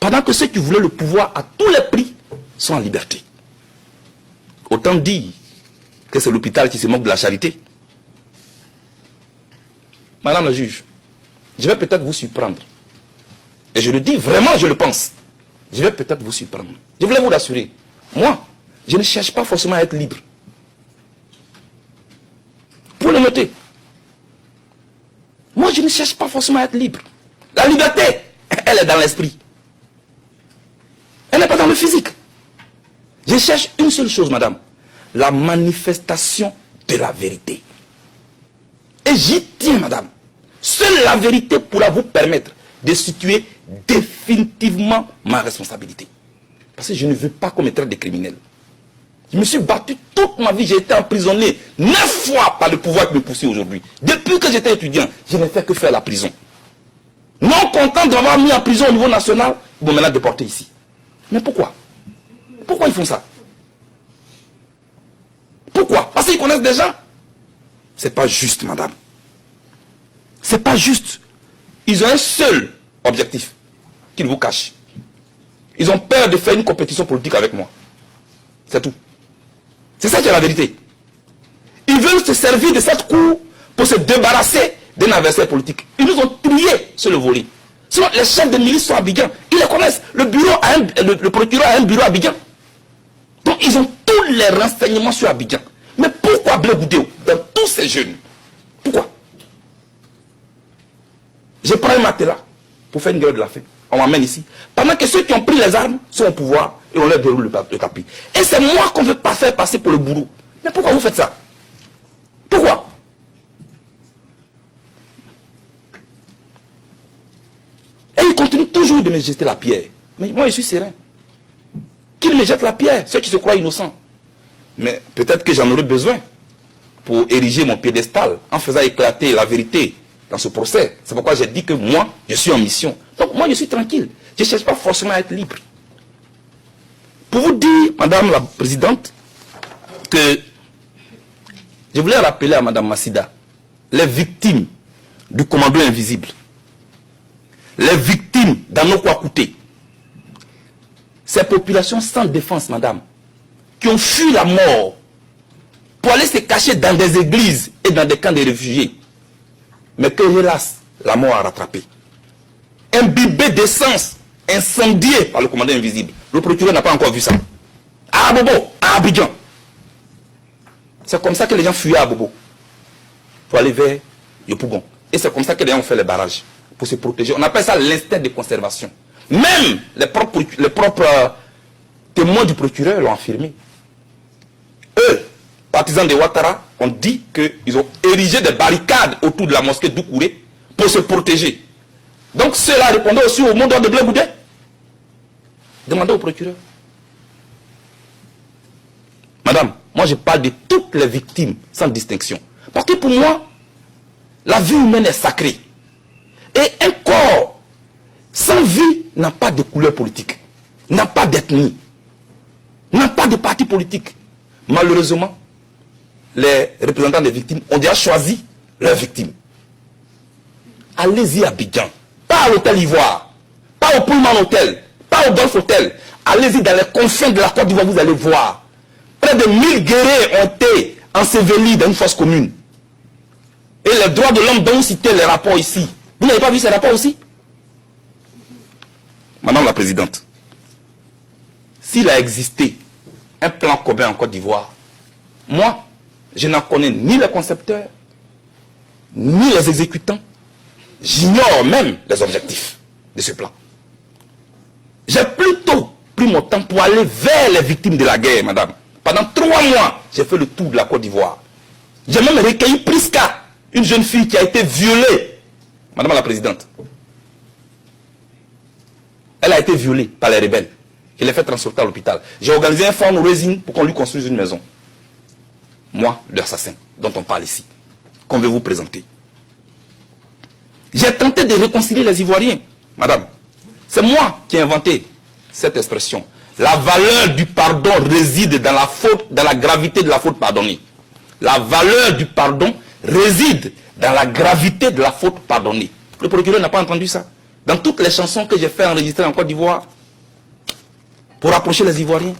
Pendant que ceux qui voulaient le pouvoir à tous les prix sont en liberté. Autant dire que c'est l'hôpital qui se moque de la charité. Madame la juge, je vais peut-être vous surprendre. Et je le dis vraiment, je le pense. Je vais peut-être vous surprendre. Je voulais vous rassurer. Moi, je ne cherche pas forcément à être libre. Pour le noter. Moi, je ne cherche pas forcément à être libre. La liberté, elle est dans l'esprit. Elle n'est pas dans le physique. Je cherche une seule chose, madame. La manifestation de la vérité. Et j'y tiens, madame. Seule la vérité pourra vous permettre de situer définitivement ma responsabilité. Parce que je ne veux pas qu'on me traite de criminel. Je me suis battu toute ma vie, j'ai été emprisonné 9 fois par le pouvoir qui me poussait aujourd'hui. Depuis que j'étais étudiant, je n'ai fait que faire la prison. Non content d'avoir mis en prison au niveau national, ils vont maintenant déporter ici. Mais pourquoi? Pourquoi ils font ça? Pourquoi? Parce qu'ils connaissent des gens. C'est pas juste, madame. C'est pas juste. Ils ont un seul objectif qu'ils vous cachent. Ils ont peur de faire une compétition politique avec moi. C'est tout. C'est ça qui est la vérité. Ils veulent se servir de cette cour pour se débarrasser d'un adversaire politique. Ils nous ont triés sur le volet. Sinon, les chefs de milice sont à Abidjan. Ils les connaissent. Le procureur a un bureau à Abidjan. Donc, ils ont tous les renseignements sur Abidjan. Mais pourquoi Blé Goudéo dans tous ces jeunes? Pourquoi? Je prends un matelas pour faire une grève de la faim. On m'amène ici. Pendant que ceux qui ont pris les armes sont au pouvoir et on leur déroule le tapis. Et c'est moi qu'on ne veut pas faire passer pour le bourreau. Mais pourquoi vous faites ça? Pourquoi? Et ils continuent toujours de me jeter la pierre. Mais moi je suis serein. Qu'ils me jettent la pierre, ceux qui se croient innocents. Mais peut-être que j'en aurai besoin pour ériger mon piédestal en faisant éclater la vérité dans ce procès. C'est pourquoi j'ai dit que moi, je suis en mission. Donc moi, je suis tranquille. Je ne cherche pas forcément à être libre. Pour vous dire, madame la présidente, que je voulais rappeler à madame Massida, les victimes du commando invisible, les victimes d'Ano Kouakouté, ces populations sans défense, madame, qui ont fui la mort pour aller se cacher dans des églises et dans des camps de réfugiés. Mais que, hélas, la mort a rattrapé. Imbibé d'essence, incendié par le commandant invisible. Le procureur n'a pas encore vu ça. À Abobo, à Abidjan. C'est comme ça que les gens fuyaient à Abobo pour aller vers Yopougon. Et c'est comme ça que les gens ont fait les barrages pour se protéger. On appelle ça l'instinct de conservation. Même les propres témoins du procureur l'ont affirmé. Eux, partisans de Ouattara, ont dit qu'ils ont érigé des barricades autour de la mosquée d'Oukouré pour se protéger. Donc cela répondait aussi au mot d'ordre de Blé Goudé. Demandez au procureur. Madame, moi je parle de toutes les victimes sans distinction. Parce que pour moi, la vie humaine est sacrée. Et un corps sans vie n'a pas de couleur politique, n'a pas d'ethnie, n'a pas de parti politique. Malheureusement, les représentants des victimes ont déjà choisi leurs victimes. Allez-y à Abidjan, pas à l'hôtel Ivoire, pas au Pullman Hotel, pas au Golf Hotel. Allez-y dans les confins de la Côte d'Ivoire, vous allez voir. Près de 1000 guerriers ont été ensevelis dans une fosse commune. Et les droits de l'homme dont vous citez les rapports ici. Vous n'avez pas vu ces rapports aussi? Madame la Présidente, s'il a existé un plan commun en Côte d'Ivoire, moi, je n'en connais ni les concepteurs, ni les exécutants. J'ignore même les objectifs de ce plan. J'ai plutôt pris mon temps pour aller vers les victimes de la guerre, madame. Pendant 3 mois, j'ai fait le tour de la Côte d'Ivoire. J'ai même recueilli Priska, une jeune fille qui a été violée. Madame la Présidente. Elle a été violée par les rebelles. Je l'ai fait transporter à l'hôpital. J'ai organisé un fundraising pour qu'on lui construise une maison. Moi, l'assassin dont on parle ici, qu'on veut vous présenter. J'ai tenté de réconcilier les Ivoiriens. Madame, c'est moi qui ai inventé cette expression. La valeur du pardon réside dans la faute, dans la gravité de la faute pardonnée. La valeur du pardon réside dans la gravité de la faute pardonnée. Le procureur n'a pas entendu ça. Dans toutes les chansons que j'ai fait enregistrer en Côte d'Ivoire, pour rapprocher les Ivoiriens.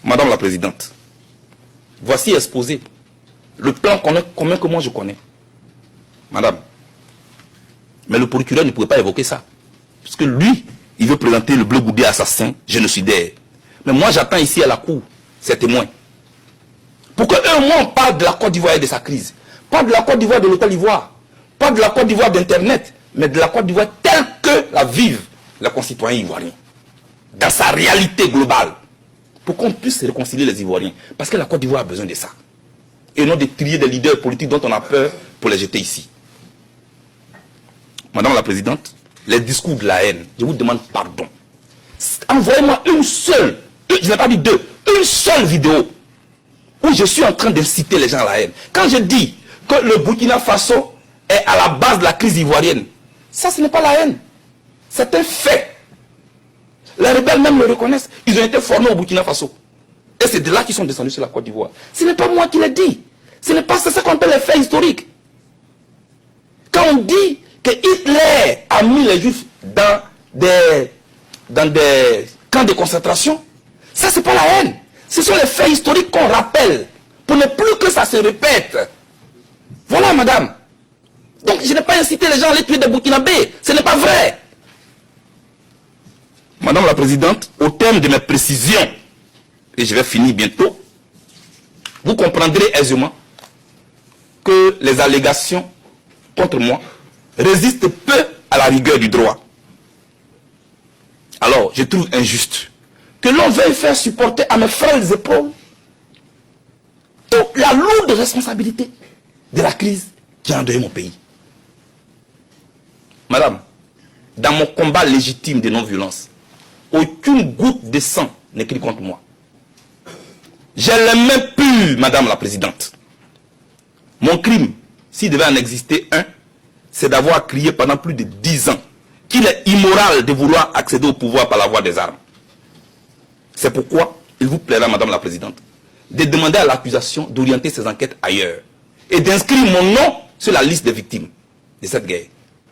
Madame la Présidente, voici exposé le plan commun que moi je connais. Madame, mais le procureur ne pouvait pas évoquer ça. Parce que lui, il veut présenter le Bleu Goudé assassin, génocidaire. Mais moi j'attends ici à la cour ces témoins. Pour qu'eux, moi, on parle de la Côte d'Ivoire et de sa crise. Pas de la Côte d'Ivoire de l'Hôtel Ivoire. Pas de la Côte d'Ivoire d'Internet. Mais de la Côte d'Ivoire telle que la vivent les concitoyens ivoiriens. Dans sa réalité globale. Pour qu'on puisse réconcilier les Ivoiriens. Parce que la Côte d'Ivoire a besoin de ça. Et non de trier des leaders politiques dont on a peur pour les jeter ici. Madame la Présidente, les discours de la haine, je vous demande pardon. Envoyez-moi une seule, je n'ai pas dit deux, une seule vidéo où je suis en train d'inciter les gens à la haine. Quand je dis que le Burkina Faso est à la base de la crise ivoirienne, ça ce n'est pas la haine. C'est un fait. Les rebelles même le reconnaissent. Ils ont été formés au Burkina Faso. Et c'est de là qu'ils sont descendus sur la Côte d'Ivoire. Ce n'est pas moi qui l'ai dit. Ce n'est pas ça qu'on appelle les faits historiques. Quand on dit que Hitler a mis les Juifs dans des camps de concentration, ça c'est pas la haine. Ce sont les faits historiques qu'on rappelle pour ne plus que ça se répète. Voilà, madame. Donc je n'ai pas incité les gens à aller tuer des Burkinabés. Ce n'est pas vrai. Madame la Présidente, au terme de mes précisions, et je vais finir bientôt, vous comprendrez aisément que les allégations contre moi résistent peu à la rigueur du droit. Alors, je trouve injuste que l'on veuille faire supporter à mes frères épaules la lourde responsabilité de la crise qui a endeuillé mon pays. Madame, dans mon combat légitime de non-violence, aucune goutte de sang n'écrit contre moi. J'ai les mains pures, Madame la Présidente. Mon crime, s'il devait en exister un, c'est d'avoir crié pendant plus de 10 ans qu'il est immoral de vouloir accéder au pouvoir par la voie des armes. C'est pourquoi il vous plaira, Madame la Présidente, de demander à l'accusation d'orienter ses enquêtes ailleurs et d'inscrire mon nom sur la liste des victimes de cette guerre.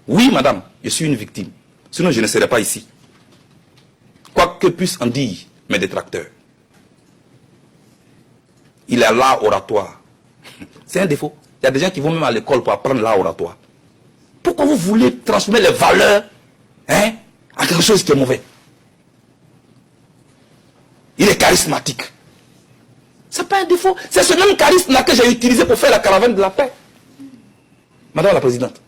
Oui, Madame, je suis une victime. Sinon, je ne serais pas ici. Quoi que puissent en dire mes détracteurs. Il est l'art oratoire. C'est un défaut. Il y a des gens qui vont même à l'école pour apprendre l'art oratoire. Pourquoi vous voulez transformer les valeurs à quelque chose qui est mauvais? Il est charismatique. Ce n'est pas un défaut. C'est ce même charisme-là que j'ai utilisé pour faire la caravane de la paix. Madame la Présidente,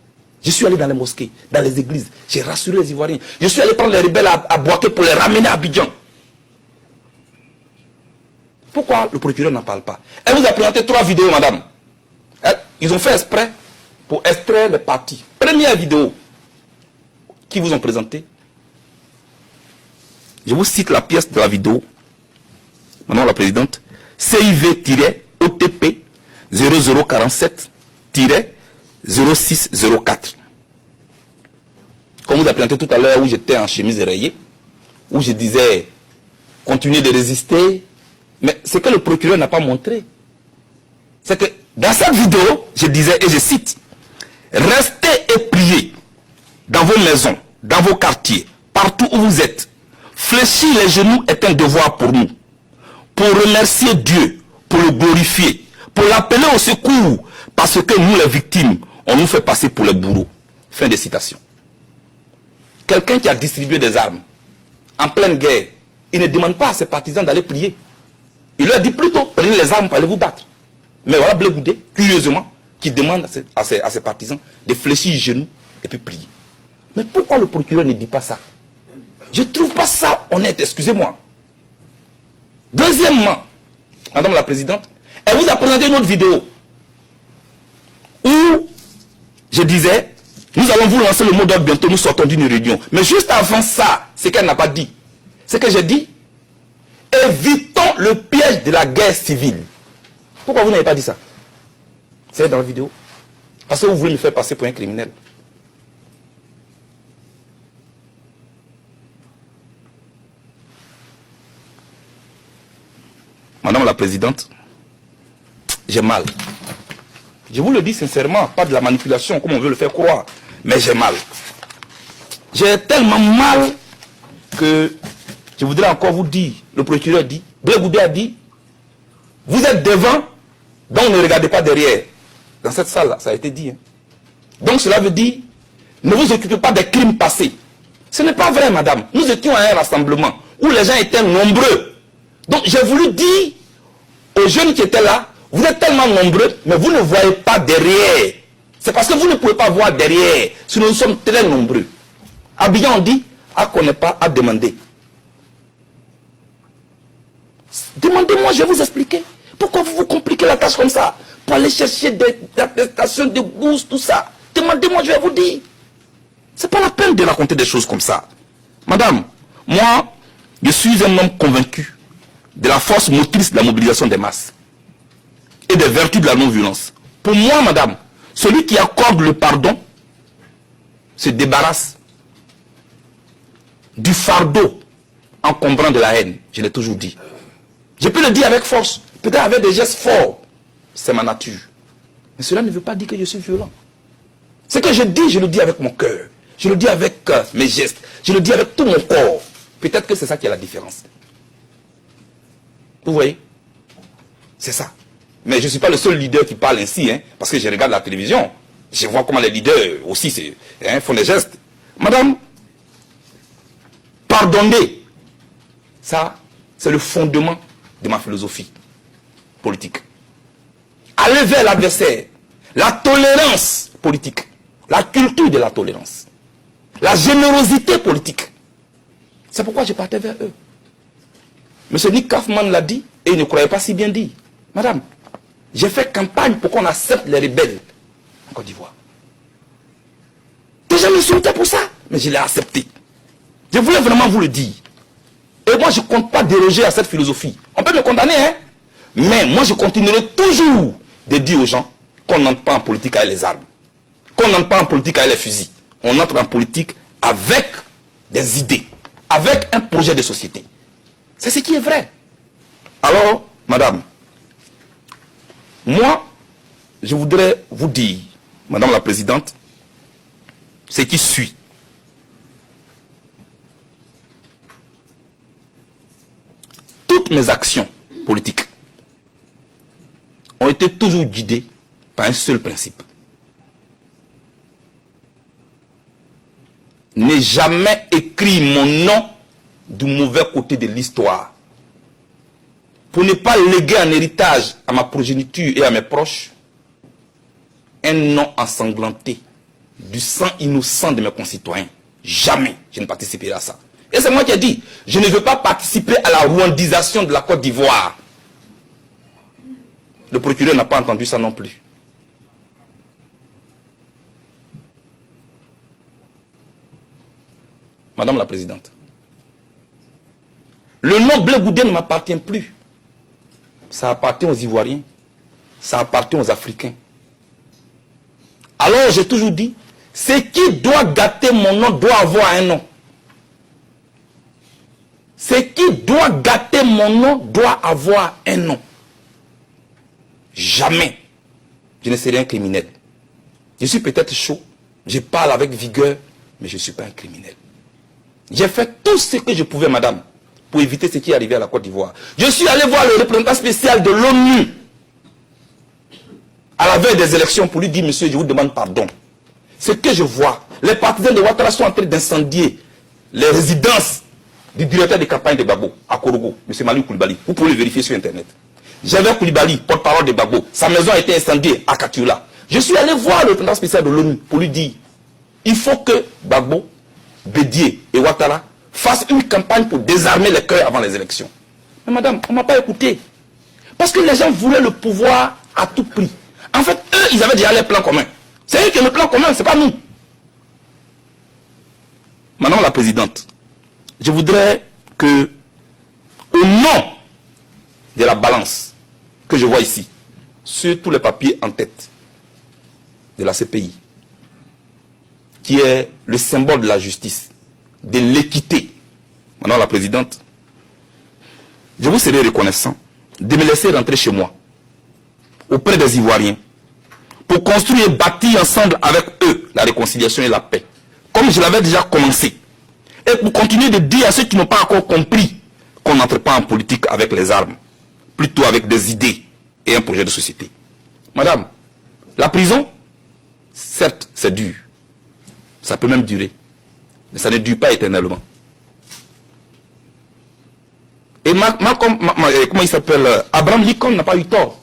je suis allé dans les mosquées, dans les églises. J'ai rassuré les Ivoiriens. Je suis allé prendre les rebelles à Boaké pour les ramener à Abidjan. Pourquoi le procureur n'en parle pas? Elle vous a présenté 3 vidéos, madame. Ils ont fait exprès pour extraire les parties. Première vidéo qui vous ont présenté. Je vous cite la pièce de la vidéo. Madame la Présidente. CIV-OTP 0047-0604. Comme vous a présenté tout à l'heure où j'étais en chemise rayée, où je disais continuez de résister. Mais ce que le procureur n'a pas montré, c'est que dans cette vidéo, je disais, et je cite, restez et priez dans vos maisons, dans vos quartiers, partout où vous êtes. Fléchir les genoux est un devoir pour nous. Pour remercier Dieu, pour le glorifier, pour l'appeler au secours, parce que nous, les victimes, on nous fait passer pour les bourreaux. Fin de citation. Quelqu'un qui a distribué des armes en pleine guerre, il ne demande pas à ses partisans d'aller prier. Il leur dit plutôt, prenez les armes pour aller vous battre. Mais voilà Bleu Goudé, curieusement, qui demande à ses partisans de fléchir les genoux et puis prier. Mais pourquoi le procureur ne dit pas ça? Je ne trouve pas ça honnête, excusez-moi. Deuxièmement, Madame la Présidente, elle vous a présenté une autre vidéo où je disais, nous allons vous lancer le mot d'ordre bientôt, nous sortons d'une réunion. Mais juste avant ça, ce qu'elle n'a pas dit, c'est que j'ai dit, évitons le piège de la guerre civile. Pourquoi vous n'avez pas dit ça? C'est dans la vidéo. Parce que vous voulez me faire passer pour un criminel. Madame la Présidente, j'ai mal. Je vous le dis sincèrement, pas de la manipulation comme on veut le faire croire. Mais j'ai mal. J'ai tellement mal que je voudrais encore vous dire, le procureur dit, Blé Goudé a dit, vous êtes devant, donc ne regardez pas derrière. Dans cette salle-là, ça a été dit. Hein. Donc cela veut dire, ne vous occupez pas des crimes passés. Ce n'est pas vrai, madame. Nous étions à un rassemblement où les gens étaient nombreux. Donc j'ai voulu dire aux jeunes qui étaient là, vous êtes tellement nombreux, mais vous ne voyez pas derrière. C'est parce que vous ne pouvez pas voir derrière. Si nous sommes très nombreux. Abidjan, on dit, à connaît pas, à demander. Demandez-moi, je vais vous expliquer. Pourquoi vous vous compliquez la tâche comme ça? Pour aller chercher des attestations, des bourses, tout ça. Demandez-moi, je vais vous dire. C'est pas la peine de raconter des choses comme ça. Madame, moi, je suis un homme convaincu de la force motrice de la mobilisation des masses et des vertus de la non-violence. Pour moi, madame, celui qui accorde le pardon se débarrasse du fardeau encombrant de la haine. Je l'ai toujours dit. Je peux le dire avec force, peut-être avec des gestes forts. C'est ma nature. Mais cela ne veut pas dire que je suis violent. Ce que je dis, je le dis avec mon cœur. Je le dis avec mes gestes. Je le dis avec tout mon corps. Peut-être que c'est ça qui est la différence. Vous voyez? C'est ça. Mais je ne suis pas le seul leader qui parle ainsi, hein, parce que je regarde la télévision. Je vois comment les leaders aussi font des gestes. Madame, pardonnez. Ça, c'est le fondement de ma philosophie politique. Aller vers l'adversaire. La tolérance politique. La culture de la tolérance. La générosité politique. C'est pourquoi je partais vers eux. M. Nick Kaufmann l'a dit et il ne croyait pas si bien dit. Madame, j'ai fait campagne pour qu'on accepte les rebelles en Côte d'Ivoire. Déjà m'insultait pour ça, mais je l'ai accepté. Je voulais vraiment vous le dire. Et moi, je ne compte pas déroger à cette philosophie. On peut me condamner, hein? Mais moi, je continuerai toujours de dire aux gens qu'on n'entre pas en politique avec les armes. Qu'on n'entre pas en politique avec les fusils. On entre en politique avec des idées, avec un projet de société. C'est ce qui est vrai. Alors, madame, moi, je voudrais vous dire, madame la présidente, ce qui suit. Toutes mes actions politiques ont été toujours guidées par un seul principe. N'ai jamais écrit mon nom du mauvais côté de l'histoire. Pour ne pas léguer en héritage à ma progéniture et à mes proches un nom ensanglanté du sang innocent de mes concitoyens. Jamais je ne participerai à ça. Et c'est moi qui ai dit, je ne veux pas participer à la rwandisation de la Côte d'Ivoire. Le procureur n'a pas entendu ça non plus. Madame la présidente, le nom Blé Goudé ne m'appartient plus. Ça appartient aux Ivoiriens. Ça appartient aux Africains. Alors j'ai toujours dit, ce qui doit gâter mon nom doit avoir un nom. Ce qui doit gâter mon nom doit avoir un nom. Jamais je ne serai un criminel. Je suis peut-être chaud, je parle avec vigueur, mais je ne suis pas un criminel. J'ai fait tout ce que je pouvais, madame, pour éviter ce qui est arrivé à la Côte d'Ivoire. Je suis allé voir le représentant spécial de l'ONU à la veille des élections pour lui dire, monsieur, je vous demande pardon. Ce que je vois, les partisans de Ouattara sont en train d'incendier les résidences du directeur de campagne de Gbagbo à Korogo, M. Maliou Koulibaly. Vous pouvez le vérifier sur Internet. J'avais Koulibaly, porte-parole de Gbagbo. Sa maison a été incendiée à Katioula. Je suis allé voir le représentant spécial de l'ONU pour lui dire, il faut que Gbagbo, Bédié et Ouattara fassent une campagne pour désarmer les cœurs avant les élections. Mais madame, on ne m'a pas écouté. Parce que les gens voulaient le pouvoir à tout prix. En fait, eux, ils avaient déjà les plans communs. C'est eux qui ont le plan commun, ce n'est pas nous. Madame la présidente, je voudrais que, au nom de la balance que je vois ici, sur tous les papiers en tête de la CPI, qui est le symbole de la justice, de l'équité, madame la présidente, je vous serai reconnaissant de me laisser rentrer chez moi, auprès des Ivoiriens, pour construire et bâtir ensemble avec eux la réconciliation et la paix, comme je l'avais déjà commencé. et pour continuer de dire à ceux qui n'ont pas encore compris qu'on n'entre pas en politique avec les armes, plutôt avec des idées et un projet de société. Madame, la prison, certes, c'est dur. Ça peut même durer. Mais ça ne dure pas éternellement. Et comment il s'appelle, Abraham Lincoln n'a pas eu tort.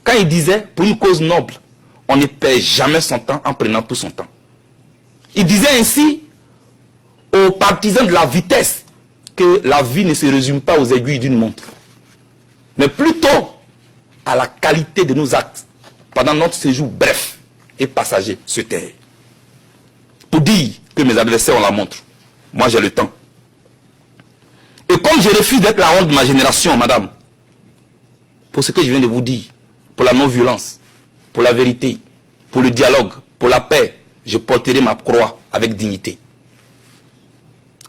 Quand il disait, pour une cause noble, on ne perd jamais son temps en prenant tout son temps. Il disait ainsi aux partisans de la vitesse que la vie ne se résume pas aux aiguilles d'une montre, mais plutôt à la qualité de nos actes pendant notre séjour bref et passager sur terre. Pour dire que mes adversaires ont la montre, moi j'ai le temps. Et comme je refuse d'être la honte de ma génération, madame, pour ce que je viens de vous dire, pour la non-violence, pour la vérité, pour le dialogue, pour la paix, je porterai ma croix avec dignité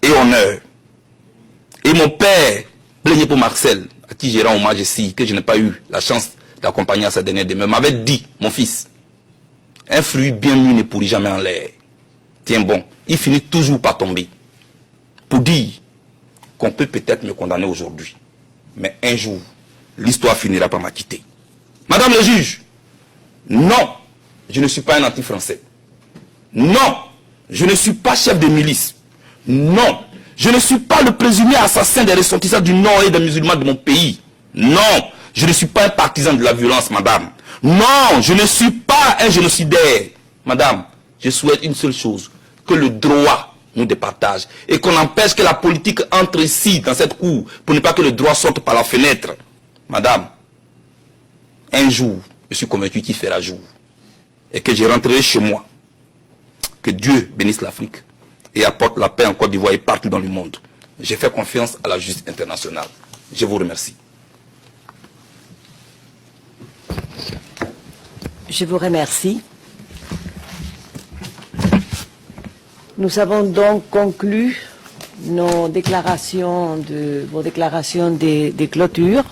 et honneur. Et mon père, Blégné pour Marcel, à qui j'ai rendu hommage ici, que je n'ai pas eu la chance d'accompagner à sa dernière demeure, m'avait dit, mon fils, un fruit bien mûr ne pourrit jamais en l'air. Tiens bon, il finit toujours par tomber. Pour dire qu'on peut peut-être me condamner aujourd'hui, mais un jour, l'histoire finira par m'acquitter. Madame le juge, non, je ne suis pas un anti-français. Non, je ne suis pas chef de milice. Non, je ne suis pas le présumé assassin des ressortissants du Nord et des musulmans de mon pays. Non, je ne suis pas un partisan de la violence, madame. Non, je ne suis pas un génocidaire. Madame, je souhaite une seule chose, que le droit nous départage et qu'on empêche que la politique entre ici, dans cette cour, pour ne pas que le droit sorte par la fenêtre. Madame, un jour, je suis convaincu qu'il fera jour et que je rentrerai chez moi. Que Dieu bénisse l'Afrique et apporte la paix en Côte d'Ivoire et partout dans le monde. J'ai fait confiance à la justice internationale. Je vous remercie. Je vous remercie. Nous avons donc conclu vos déclarations de clôture.